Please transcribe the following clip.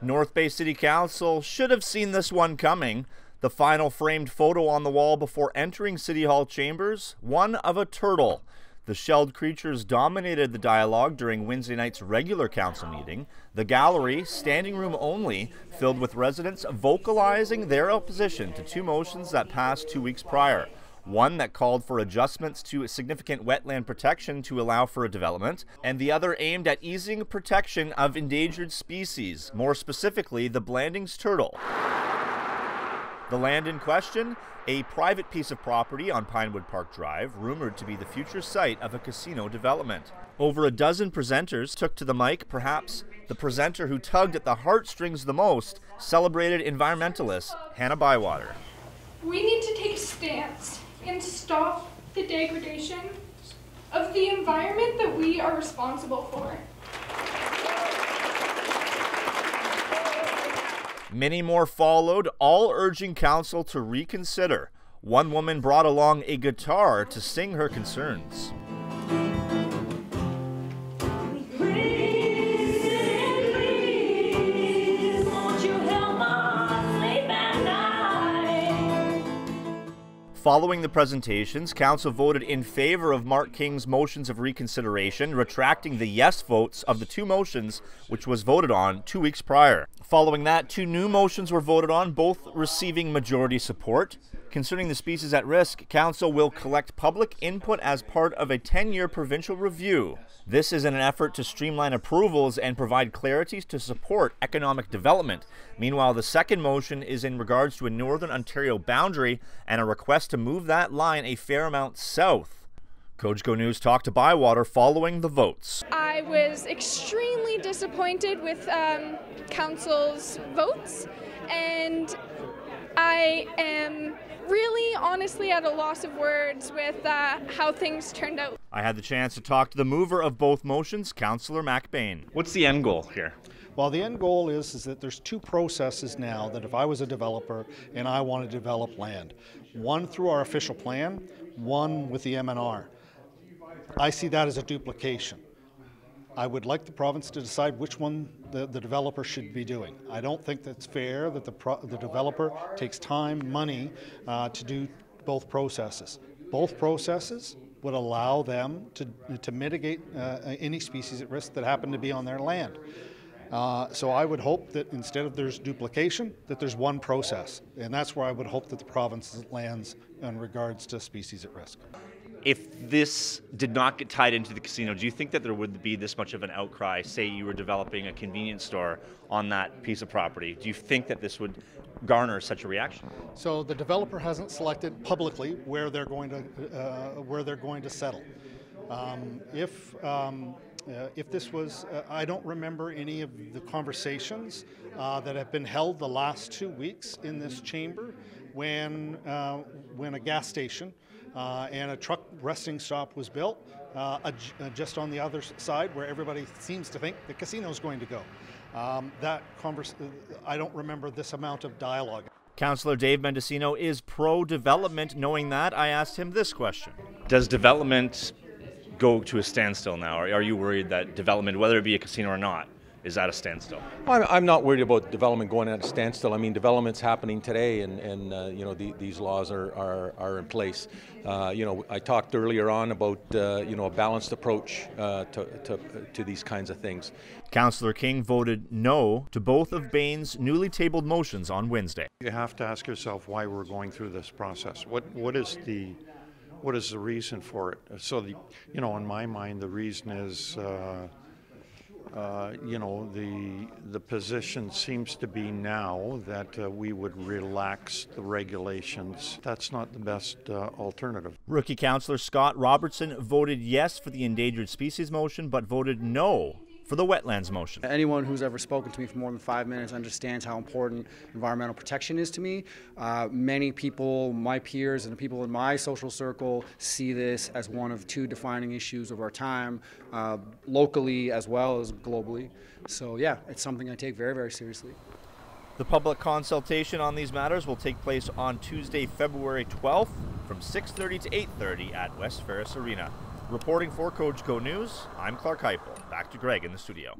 North Bay City Council should have seen this one coming. The final framed photo on the wall before entering City Hall chambers, one of a turtle. The shelled creatures dominated the dialogue during Wednesday night's regular council meeting. The gallery, standing room only, filled with residents vocalizing their opposition to two motions that passed 2 weeks prior. One that called for adjustments to significant wetland protection to allow for a development, and the other aimed at easing protection of endangered species, more specifically the Blandings turtle. The land in question, a private piece of property on Pinewood Park Drive, rumored to be the future site of a casino development. Over a dozen presenters took to the mic. Perhaps the presenter who tugged at the heartstrings the most, celebrated environmentalist Hannah Bywater. We need to take a stance and stop the degradation of the environment that we are responsible for. Many more followed, all urging council to reconsider. One woman brought along a guitar to sing her concerns. Following the presentations, council voted in favor of Mark King's motions of reconsideration, retracting the yes votes of the two motions which was voted on 2 weeks prior. Following that, two new motions were voted on, both receiving majority support. Concerning the species at risk, council will collect public input as part of a 10-year provincial review. This is in an effort to streamline approvals and provide clarity to support economic development. Meanwhile, the second motion is in regards to a Northern Ontario boundary and a request to move that line a fair amount south. Cogeco News talked to Bywater following the votes. I was extremely disappointed with council's votes, and I am really honestly at a loss of words with how things turned out. I had the chance to talk to the mover of both motions, Councillor MacBain. What's the end goal here? Well, the end goal is that there's two processes now that if I was a developer and I want to develop land, one through our official plan, one with the MNR. I see that as a duplication. I would like the province to decide which one the developer should be doing. I don't think that's fair that the developer takes time, money to do both processes. Both processes would allow them to mitigate any species at risk that happen to be on their land. So I would hope that instead of there's duplication, that there's one process. And that's where I would hope that the province lands in regards to species at risk. If this did not get tied into the casino, do you think that there would be this much of an outcry? Say you were developing a convenience store on that piece of property. Do you think that this would garner such a reaction? So the developer hasn't selected publicly where they're going to settle. If this was, I don't remember any of the conversations that have been held the last 2 weeks in this chamber when a gas station and a truck resting stop was built just on the other side where everybody seems to think the casino is going to go. I don't remember this amount of dialogue. Councillor Dave Mendocino is pro-development. Knowing that, I asked him this question. Does development go to a standstill now? Or are you worried that development, whether it be a casino or not, is at a standstill? I'm not worried about development going at a standstill. I mean, development's happening today, and you know, these laws are in place. You know, I talked earlier on about you know, a balanced approach to these kinds of things. Councillor King voted no to both of Bain's newly tabled motions on Wednesday. You have to ask yourself why we're going through this process. What is the reason for it? So you know, in my mind, the reason is. You know, the position seems to be now that we would relax the regulations. That's not the best alternative. Rookie councillor Scott Robertson voted yes for the endangered species motion, but voted no for the wetlands motion. Anyone who's ever spoken to me for more than 5 minutes understands how important environmental protection is to me. Many people, my peers and the people in my social circle, see this as one of two defining issues of our time, locally as well as globally. So yeah, it's something I take very, very seriously. The public consultation on these matters will take place on Tuesday, February 12th from 6:30 to 8:30 at West Ferris Arena. Reporting for Cogeco News, I'm Clarke Heipel. Back to Greg in the studio.